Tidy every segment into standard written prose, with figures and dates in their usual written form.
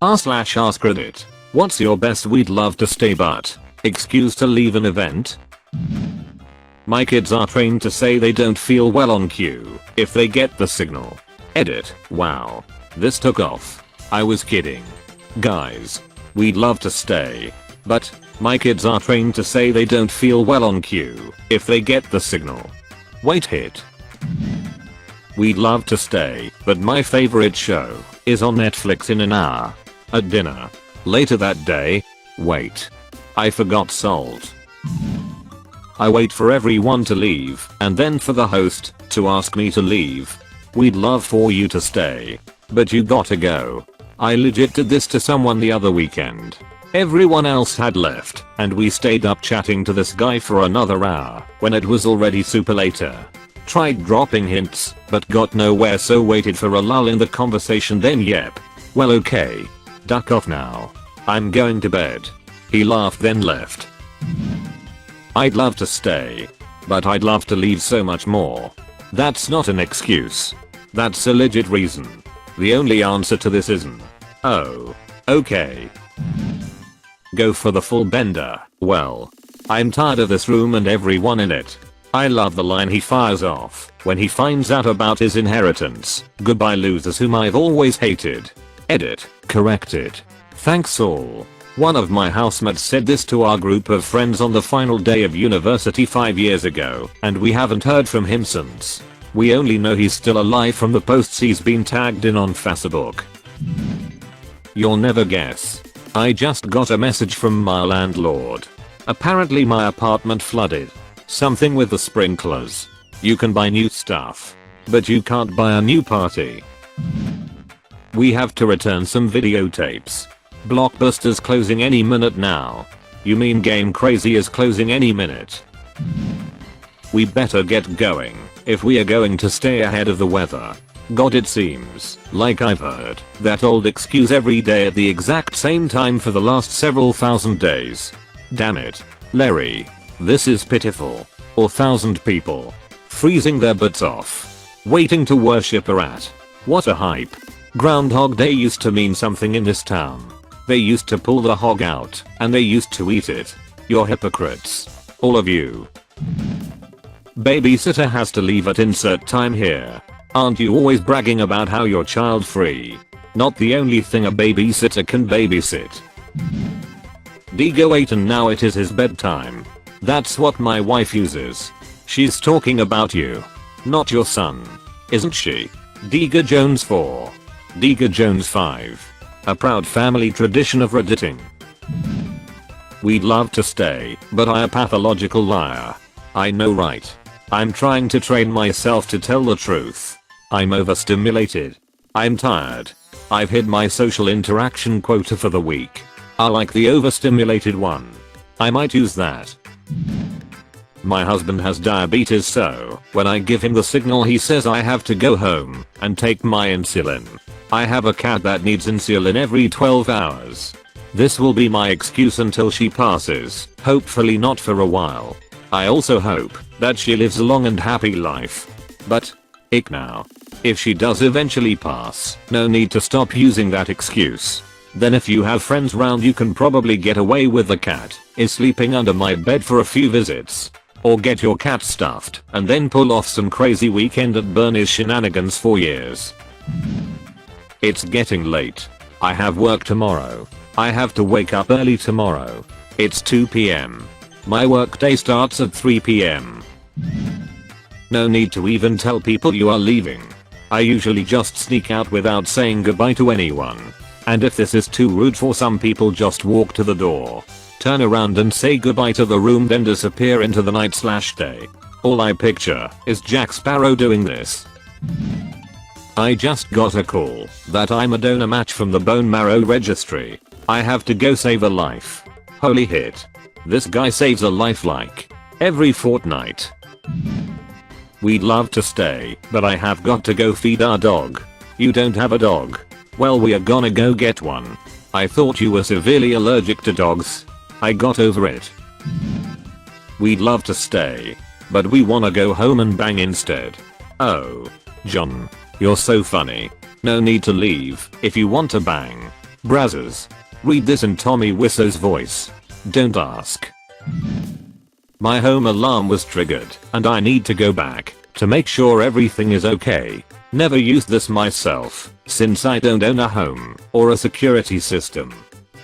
r/AskReddit. What's your best we'd love to stay but excuse to leave an event? My kids are trained to say they don't feel well on cue if they get the signal. Edit. Wow. This took off. I was kidding. Guys. We'd love to stay. But my kids are trained to say they don't feel well on cue if they get the signal. Wait hit. We'd love to stay, but my favorite show is on Netflix in an hour. At dinner. Later that day. Wait. I forgot salt. I wait for everyone to leave and then for the host to ask me to leave. We'd love for you to stay, but you gotta go. I legit did this to someone the other weekend. Everyone else had left and we stayed up chatting to this guy for another hour when it was already super later. Tried dropping hints but got nowhere, so waited for a lull in the conversation, then yep. Well okay. Duck off now. I'm going to bed. He laughed then left. I'd love to stay, but I'd love to leave so much more. That's not an excuse. That's a legit reason. The only answer to this isn't. Oh. Okay. Go for the full bender. Well. I'm tired of this room and everyone in it. I love the line he fires off when he finds out about his inheritance. Goodbye losers whom I've always hated. Edit. Corrected. Thanks all. One of my housemates said this to our group of friends on the final day of university 5 years ago, and we haven't heard from him since. We only know he's still alive from the posts he's been tagged in on Facebook. You'll never guess. I just got a message from my landlord. Apparently my apartment flooded. Something with the sprinklers. You can buy new stuff, but you can't buy a new party. We have to return some videotapes. Blockbuster's closing any minute now. You mean Game Crazy is closing any minute? We better get going if we are going to stay ahead of the weather. God, it seems like I've heard that old excuse every day at the exact same time for the last several thousand days. Damn it. Larry. This is pitiful. Or 1,000 people freezing their butts off, waiting to worship her at. What a hype. Groundhog Day used to mean something in this town. They used to pull the hog out and they used to eat it. You're hypocrites. All of you. Babysitter has to leave at insert time here. Aren't you always bragging about how you're child free? Not the only thing a babysitter can babysit. Digo ate and now it is his bedtime. That's what my wife uses. She's talking about you. Not your son. Isn't she? Diga Jones 4. Diga Jones 5. A proud family tradition of redditing. We'd love to stay, but I'm a pathological liar. I know, right? I'm trying to train myself to tell the truth. I'm overstimulated. I'm tired. I've hit my social interaction quota for the week. I like the overstimulated one. I might use that. My husband has diabetes, so when I give him the signal he says I have to go home and take my insulin. I have a cat that needs insulin every 12 hours. This will be my excuse until she passes, hopefully not for a while. I also hope that she lives a long and happy life. But, ick now. If she does eventually pass, no need to stop using that excuse. Then if you have friends round you can probably get away with the cat is sleeping under my bed for a few visits. Or get your cat stuffed and then pull off some crazy weekend at Bernie's shenanigans for years. It's getting late. I have work tomorrow. I have to wake up early tomorrow. It's 2 PM. My workday starts at 3 PM. No need to even tell people you are leaving. I usually just sneak out without saying goodbye to anyone. And if this is too rude for some people, just walk to the door, turn around and say goodbye to the room, then disappear into the night/day. All I picture is Jack Sparrow doing this. I just got a call that I'm a donor match from the bone marrow registry. I have to go save a life. Holy hit. This guy saves a life like every fortnight. We'd love to stay, but I have got to go feed our dog. You don't have a dog? Well, we are gonna go get one. I thought you were severely allergic to dogs. I got over it. We'd love to stay, but we wanna go home and bang instead. Oh. John. You're so funny. No need to leave if you want to bang. Brazzers. Read this in Tommy Wisso's voice. Don't ask. My home alarm was triggered and I need to go back to make sure everything is okay. Never used this myself since I don't own a home or a security system.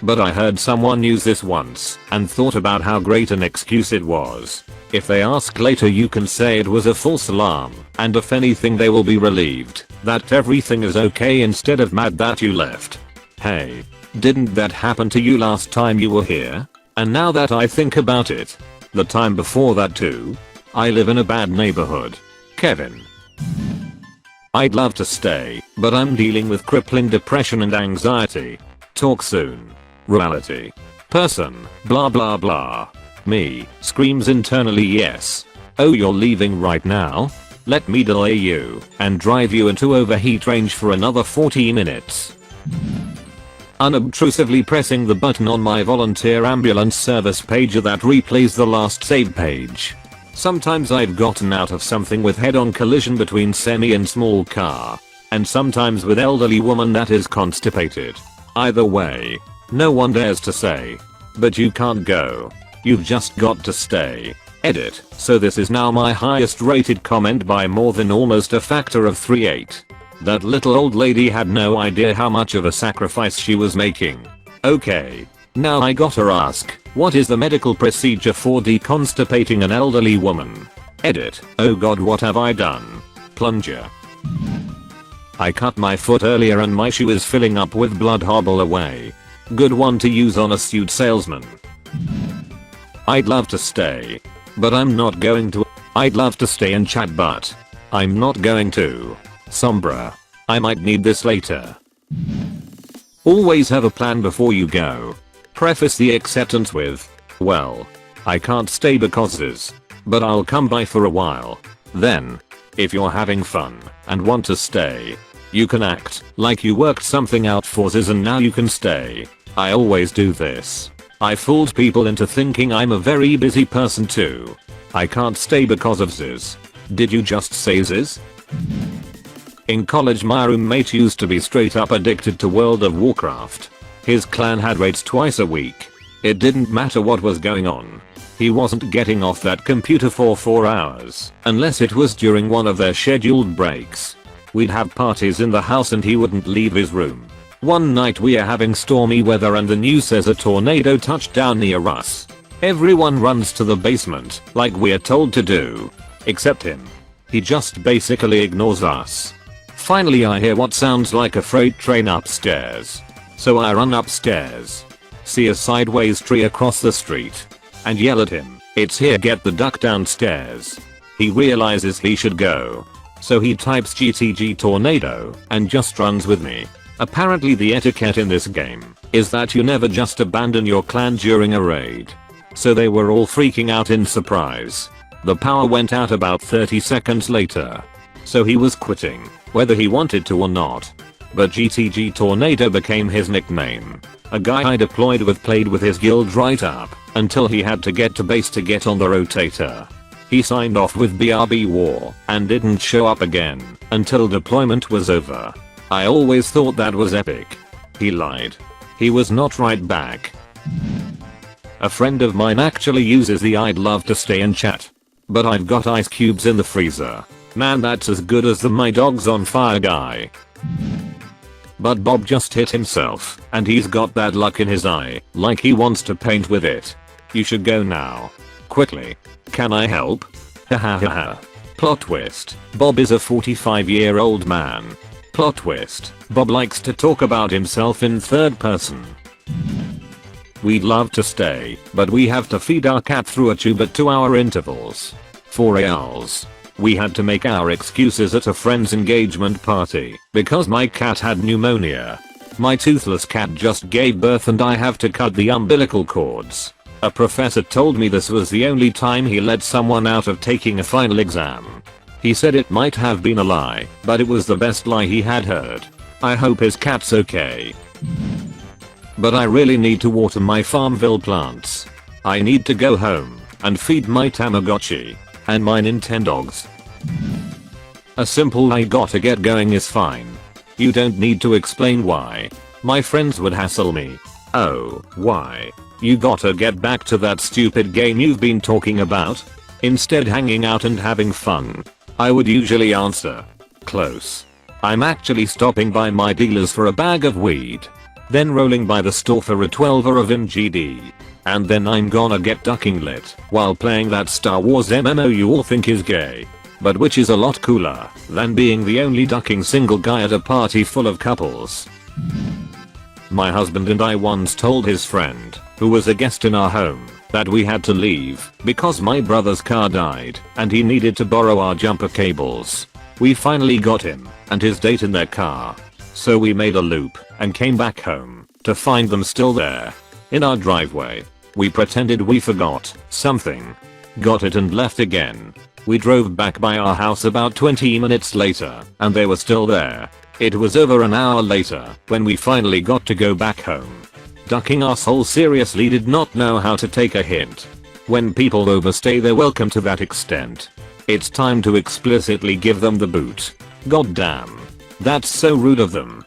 But I heard someone use this once and thought about how great an excuse it was. If they ask later, you can say it was a false alarm, and if anything they will be relieved that everything is okay instead of mad that you left. Hey, didn't that happen to you last time you were here? And now that I think about it, the time before that too? I live in a bad neighborhood. Kevin. I'd love to stay, but I'm dealing with crippling depression and anxiety. Talk soon. Reality. Person. Blah blah blah. Me. Screams internally yes. Oh, you're leaving right now? Let me delay you and drive you into overheat range for another 40 minutes. Unobtrusively pressing the button on my volunteer ambulance service pager that replays the last save page. Sometimes I've gotten out of something with head-on collision between semi and small car. And sometimes with elderly woman that is constipated. Either way, no one dares to say. But you can't go. You've just got to stay. Edit. So this is now my highest rated comment by more than almost a factor of 3.8. That little old lady had no idea how much of a sacrifice she was making. Okay. Now I gotta ask, what is the medical procedure for deconstipating an elderly woman? Edit. Oh god, what have I done? Plunger. I cut my foot earlier and my shoe is filling up with blood. Hobble away. Good one to use on a suit salesman. I'd love to stay, but I'm not going to. I'd love to stay and chat, but I'm not going to. Sombra. I might need this later. Always have a plan before you go. Preface the acceptance with, well, I can't stay because this, but I'll come by for a while. Then, if you're having fun and want to stay, you can act like you worked something out for this and now you can stay. I always do this. I fooled people into thinking I'm a very busy person too. I can't stay because of this. Did you just say this? In college my roommate used to be straight up addicted to World of Warcraft. His clan had raids twice a week. It didn't matter what was going on. He wasn't getting off that computer for 4 hours unless it was during one of their scheduled breaks. We'd have parties in the house and he wouldn't leave his room. One night we are having stormy weather and the news says a tornado touched down near us. Everyone runs to the basement like we're told to do. Except him. He just basically ignores us. Finally I hear what sounds like a freight train upstairs. So I run upstairs. See a sideways tree across the street. And yell at him, "It's here, get the duck downstairs." He realizes he should go. So he types GTG tornado and just runs with me. Apparently the etiquette in this game is that you never just abandon your clan during a raid. So they were all freaking out in surprise. The power went out about 30 seconds later. So he was quitting, whether he wanted to or not. But GTG Tornado became his nickname. A guy I deployed with played with his guild right up until he had to get to base to get on the rotator. He signed off with BRB War and didn't show up again until deployment was over. I always thought that was epic. He lied. He was not right back. A friend of mine actually uses the "I'd love to stay and chat, but I've got ice cubes in the freezer." Man, that's as good as the "my dog's on fire" guy. But Bob just hit himself and he's got that luck in his eye, like he wants to paint with it. You should go now. Quickly. Can I help? Hahaha. Plot twist. Bob is a 45-year-old man. Plot twist. Bob likes to talk about himself in third person. We'd love to stay, but we have to feed our cat through a tube at 2-hour intervals. 4 hours. We had to make our excuses at a friend's engagement party because my cat had pneumonia. My toothless cat just gave birth and I have to cut the umbilical cords. A professor told me this was the only time he let someone out of taking a final exam. He said it might have been a lie, but it was the best lie he had heard. I hope his cat's okay. But I really need to water my Farmville plants. I need to go home and feed my Tamagotchi and my Nintendogs. A simple "I gotta get going" is fine. You don't need to explain why. My friends would hassle me. Oh, why? You gotta get back to that stupid game you've been talking about? Instead hanging out and having fun. I would usually answer, close. I'm actually stopping by my dealer's for a bag of weed. Then rolling by the store for a 12er of MGD. And then I'm gonna get ducking lit while playing that Star Wars MMO you all think is gay. But which is a lot cooler than being the only ducking single guy at a party full of couples. My husband and I once told his friend, who was a guest in our home, that we had to leave because my brother's car died and he needed to borrow our jumper cables. We finally got him and his date in their car. So we made a loop and came back home to find them still there. In our driveway. We pretended we forgot something. Got it and left again. We drove back by our house about 20 minutes later and they were still there. It was over an hour later when we finally got to go back home. Ducking asshole seriously did not know how to take a hint. When people overstay their welcome to that extent, it's time to explicitly give them the boot. God damn. That's so rude of them.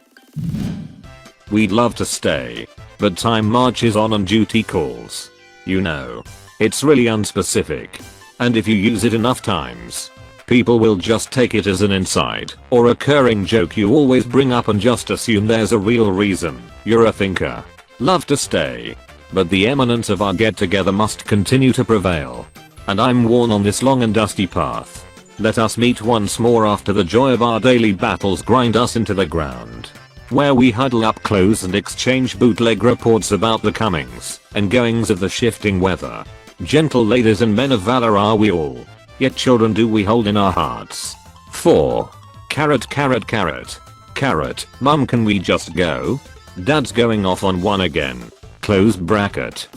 We'd love to stay, but time marches on and duty calls. You know. It's really unspecific. And if you use it enough times, people will just take it as an inside or recurring joke you always bring up and just assume there's a real reason. You're a thinker. Love to stay. But the eminence of our get together must continue to prevail. And I'm worn on this long and dusty path. Let us meet once more after the joy of our daily battles grind us into the ground. Where we huddle up close and exchange bootleg reports about the comings and goings of the shifting weather. Gentle ladies and men of valor are we all. Yet children do we hold in our hearts. 4. Carrot carrot carrot. Carrot, mum can we just go? Dad's going off on one again. Close bracket.